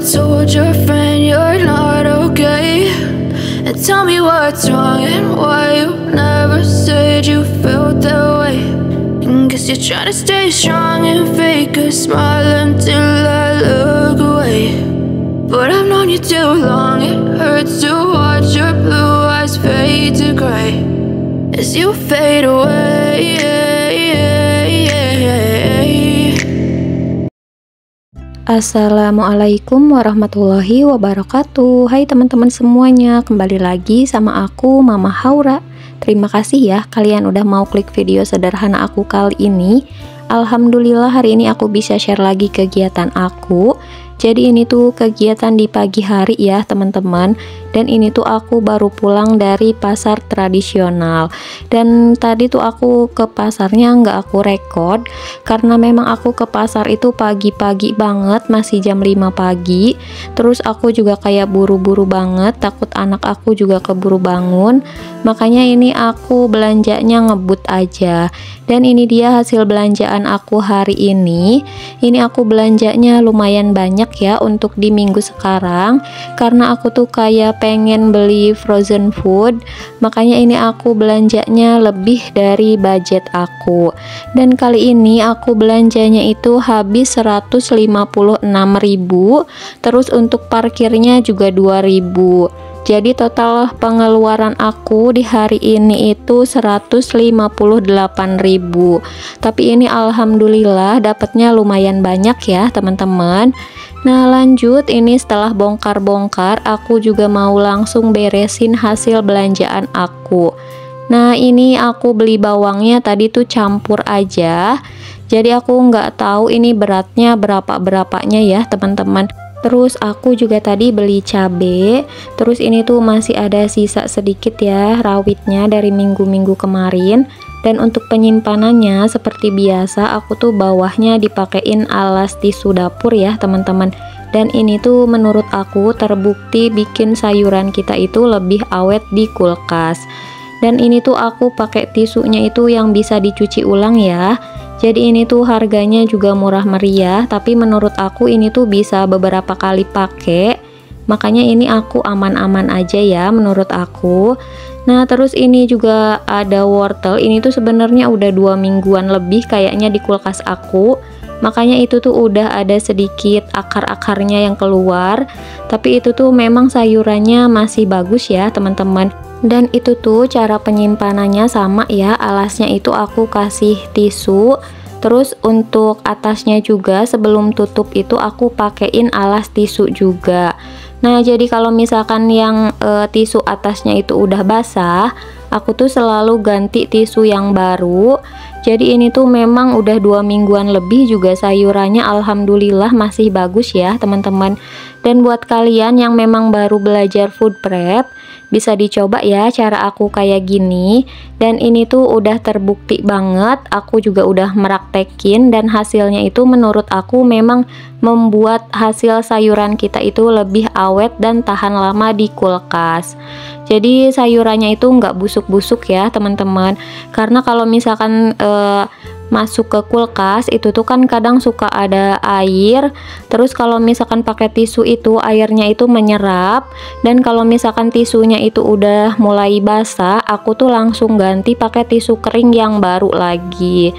told your friend you're not okay? And tell me what's wrong and why you never said you felt that way. And guess you're trying to stay strong and fake a smile until I look away. But I've known you too long, it hurts to watch your blue eyes fade to gray as you fade away. Assalamualaikum warahmatullahi wabarakatuh. Hai teman-teman semuanya, kembali lagi sama aku Mama Haura. Terima kasih ya kalian udah mau klik video sederhana aku kali ini. Alhamdulillah hari ini aku bisa share lagi kegiatan aku. Jadi ini tuh kegiatan di pagi hari ya teman-teman. Dan ini tuh aku baru pulang dari pasar tradisional. Dan tadi tuh aku ke pasarnya nggak aku record karena memang aku ke pasar itu pagi-pagi banget, masih jam 5 pagi. Terus aku juga kayak buru-buru banget, takut anak aku juga keburu bangun. Makanya ini aku belanjanya ngebut aja. Dan ini dia hasil belanjaan aku hari ini. Ini aku belanjanya lumayan banyak ya untuk di minggu sekarang, karena aku tuh kayak pengen beli frozen food. Makanya ini aku belanjanya lebih dari budget aku. Dan kali ini aku belanjanya itu habis 156.000. Terus untuk parkirnya juga 2.000. Jadi total pengeluaran aku di hari ini itu 158.000. Tapi ini alhamdulillah dapatnya lumayan banyak ya teman-teman. Nah lanjut, ini setelah bongkar-bongkar aku juga mau langsung beresin hasil belanjaan aku. Nah ini aku beli bawangnya tadi tuh campur aja. Jadi aku nggak tahu ini beratnya berapanya ya teman-teman. Terus aku juga tadi beli cabe. Terus ini tuh masih ada sisa sedikit ya rawitnya dari minggu-minggu kemarin. Dan untuk penyimpanannya seperti biasa aku tuh bawahnya dipakein alas tisu dapur ya teman-teman. Dan ini tuh menurut aku terbukti bikin sayuran kita itu lebih awet di kulkas. Dan ini tuh aku pakai tisunya itu yang bisa dicuci ulang ya. Jadi ini tuh harganya juga murah meriah, tapi menurut aku ini tuh bisa beberapa kali pakai. Makanya ini aku aman-aman aja ya menurut aku. Nah terus ini juga ada wortel. Ini tuh sebenarnya udah 2 mingguan lebih kayaknya di kulkas aku. Makanya itu tuh udah ada sedikit akar-akarnya yang keluar. Tapi itu tuh memang sayurannya masih bagus ya teman-teman. Dan itu tuh cara penyimpanannya sama ya, alasnya itu aku kasih tisu. Terus untuk atasnya juga sebelum tutup itu aku pakein alas tisu juga. Nah jadi kalau misalkan yang tisu atasnya itu udah basah, aku tuh selalu ganti tisu yang baru. Jadi ini tuh memang udah 2 mingguan lebih juga sayurannya alhamdulillah masih bagus ya teman-teman. Dan buat kalian yang memang baru belajar food prep, bisa dicoba ya cara aku kayak gini. Dan ini tuh udah terbukti banget, aku juga udah meraktekin dan hasilnya itu menurut aku memang membuat hasil sayuran kita itu lebih awet dan tahan lama di kulkas. Jadi sayurannya itu nggak busuk-busuk ya teman-teman. Karena kalau misalkan masuk ke kulkas itu tuh kan kadang suka ada air. Terus kalau misalkan pakai tisu itu airnya itu menyerap. Dan kalau misalkan tisunya itu udah mulai basah, aku tuh langsung ganti pakai tisu kering yang baru lagi.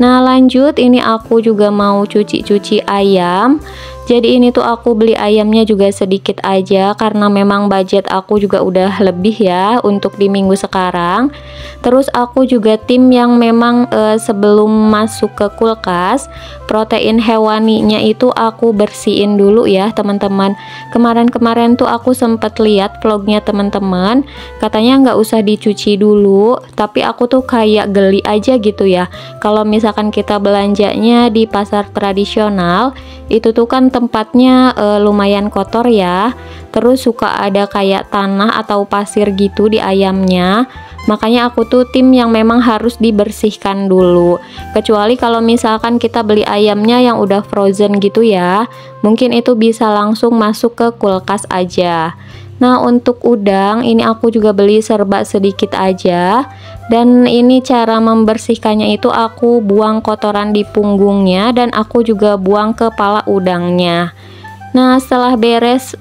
Nah lanjut, ini aku juga mau cuci-cuci ayam. Jadi ini tuh aku beli ayamnya juga sedikit aja karena memang budget aku juga udah lebih ya untuk di minggu sekarang. Terus aku juga tim yang memang sebelum masuk ke kulkas, protein hewaninya itu aku bersihin dulu ya teman-teman. Kemarin-kemarin tuh aku sempet lihat vlognya teman-teman, katanya nggak usah dicuci dulu, tapi aku tuh kayak geli aja gitu ya. Kalau misalkan kita belanjanya di pasar tradisional, itu tuh kan tempatnya lumayan kotor ya. Terus suka ada kayak tanah atau pasir gitu di ayamnya. Makanya aku tuh tim yang memang harus dibersihkan dulu. Kecuali kalau misalkan kita beli ayamnya yang udah frozen gitu ya, mungkin itu bisa langsung masuk ke kulkas aja. Nah untuk udang ini aku juga beli serba sedikit aja. Dan ini cara membersihkannya itu aku buang kotoran di punggungnya dan aku juga buang kepala udangnya. Nah, setelah beres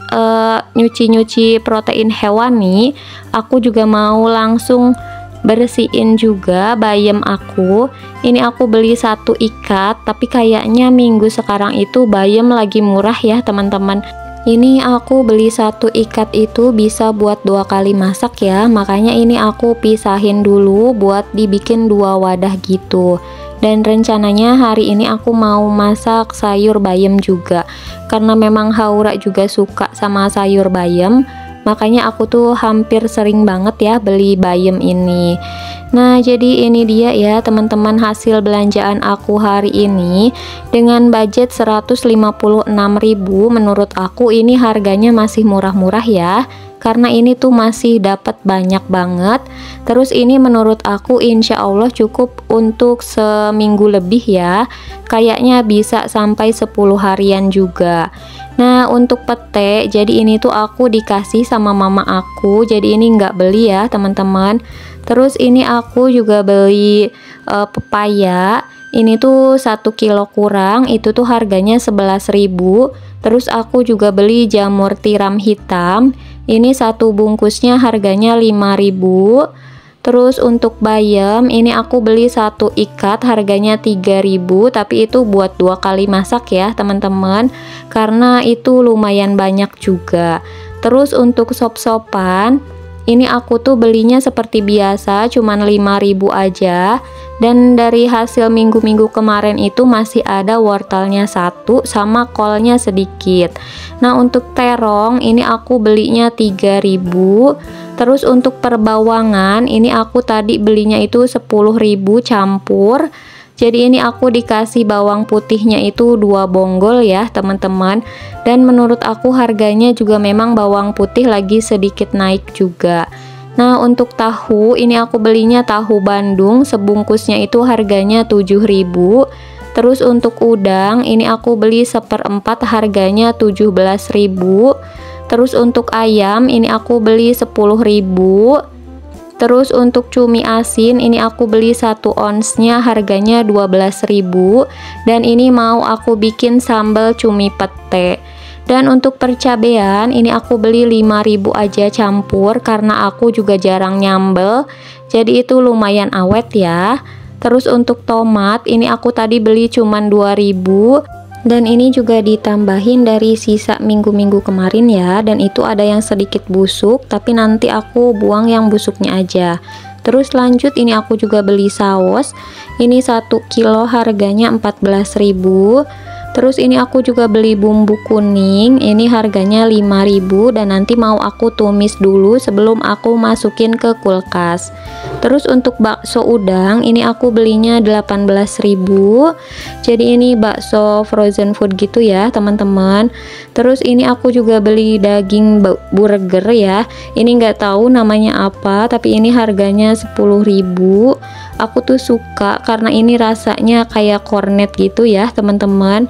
nyuci-nyuci protein hewani, aku juga mau langsung bersihin juga bayam aku. Ini aku beli 1 ikat, tapi kayaknya minggu sekarang itu bayam lagi murah ya teman-teman. Ini aku beli 1 ikat itu bisa buat 2 kali masak ya, makanya ini aku pisahin dulu buat dibikin 2 wadah gitu. Dan rencananya hari ini aku mau masak sayur bayam juga, karena memang Haura juga suka sama sayur bayam, makanya aku tuh hampir sering banget ya beli bayam ini. Nah, jadi ini dia ya teman-teman hasil belanjaan aku hari ini dengan budget 156.000. Menurut aku ini harganya masih murah-murah ya, karena ini tuh masih dapat banyak banget. Terus ini menurut aku insya Allah cukup untuk seminggu lebih ya, kayaknya bisa sampai 10 harian juga. Nah, untuk pete, jadi ini tuh aku dikasih sama mama aku, jadi ini nggak beli ya teman-teman. Terus ini aku juga beli pepaya, ini tuh 1 kilo kurang, itu tuh harganya 11.000. Terus aku juga beli jamur tiram hitam, ini 1 bungkusnya harganya 5.000. Terus untuk bayam ini aku beli 1 ikat harganya 3.000, tapi itu buat 2 kali masak ya teman-teman, karena itu lumayan banyak juga. Terus untuk sop-sopan ini aku tuh belinya seperti biasa cuman 5.000 aja, dan dari hasil minggu-minggu kemarin itu masih ada wortelnya 1 sama kolnya sedikit. Nah, untuk terong ini aku belinya 3.000. Terus untuk perbawangan ini aku tadi belinya itu 10.000 campur. Jadi ini aku dikasih bawang putihnya itu 2 bonggol ya teman-teman. Dan menurut aku harganya juga memang bawang putih lagi sedikit naik juga. Nah, untuk tahu ini aku belinya tahu Bandung, sebungkusnya itu harganya 7.000. Terus untuk udang ini aku beli 1/4 harganya 17.000. Terus untuk ayam ini aku beli 10.000. Terus untuk cumi asin ini aku beli 1 onsnya harganya 12.000, dan ini mau aku bikin sambal cumi pete. Dan untuk percabean ini aku beli 5.000 aja campur, karena aku juga jarang nyambel, jadi itu lumayan awet ya. Terus untuk tomat ini aku tadi beli cuman 2.000, dan ini juga ditambahin dari sisa minggu-minggu kemarin ya, dan itu ada yang sedikit busuk, tapi nanti aku buang yang busuknya aja. Terus lanjut ini aku juga beli saus, ini 1 kilo harganya 14.000. Terus ini aku juga beli bumbu kuning, ini harganya 5.000, dan nanti mau aku tumis dulu sebelum aku masukin ke kulkas. Terus untuk bakso udang ini aku belinya 18.000. Jadi ini bakso frozen food gitu ya teman-teman. Terus ini aku juga beli daging burger ya, ini nggak tahu namanya apa, tapi ini harganya 10.000. Aku tuh suka karena ini rasanya kayak cornet gitu ya teman-teman.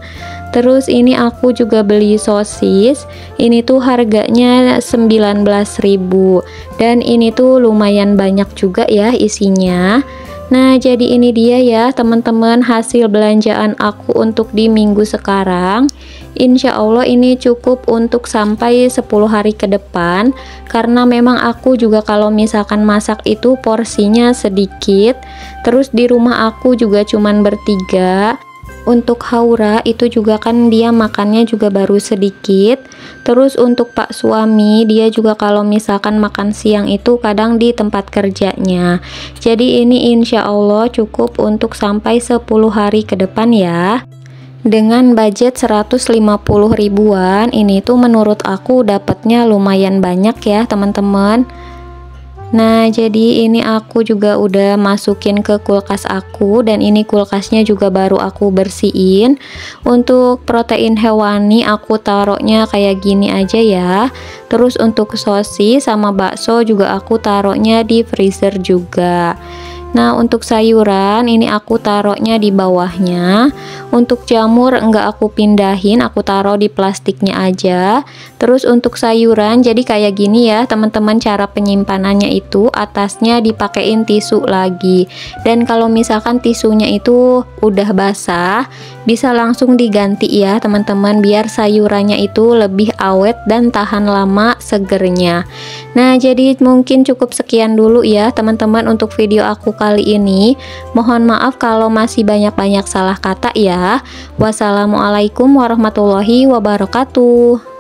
Terus ini aku juga beli sosis, ini tuh harganya 19.000, dan ini tuh lumayan banyak juga ya isinya. Nah, jadi ini dia ya teman-teman hasil belanjaan aku untuk di minggu sekarang. Insya Allah ini cukup untuk sampai 10 hari ke depan, karena memang aku juga kalau misalkan masak itu porsinya sedikit. Terus di rumah aku juga cuman bertiga. Untuk Haura itu juga kan dia makannya juga baru sedikit. Terus untuk Pak suami dia juga kalau misalkan makan siang itu kadang di tempat kerjanya. Jadi ini insya Allah cukup untuk sampai 10 hari ke depan ya. Dengan budget 150 ribuan ini tuh menurut aku dapatnya lumayan banyak ya teman-teman. Nah, jadi ini aku juga udah masukin ke kulkas aku, dan ini kulkasnya juga baru aku bersihin. Untuk protein hewani aku taruhnya kayak gini aja ya. Terus untuk sosis sama bakso juga aku taruhnya di freezer juga. Nah, untuk sayuran ini aku taruhnya di bawahnya. Untuk jamur enggak aku pindahin, aku taruh di plastiknya aja. Terus untuk sayuran jadi kayak gini ya teman-teman, cara penyimpanannya itu atasnya dipakein tisu lagi. Dan kalau misalkan tisunya itu udah basah, bisa langsung diganti ya teman-teman, biar sayurannya itu lebih awet dan tahan lama segernya. Nah, jadi mungkin cukup sekian dulu ya teman-teman untuk video aku kali ini. Mohon maaf kalau masih banyak-banyak salah kata ya. Wassalamualaikum warahmatullahi wabarakatuh.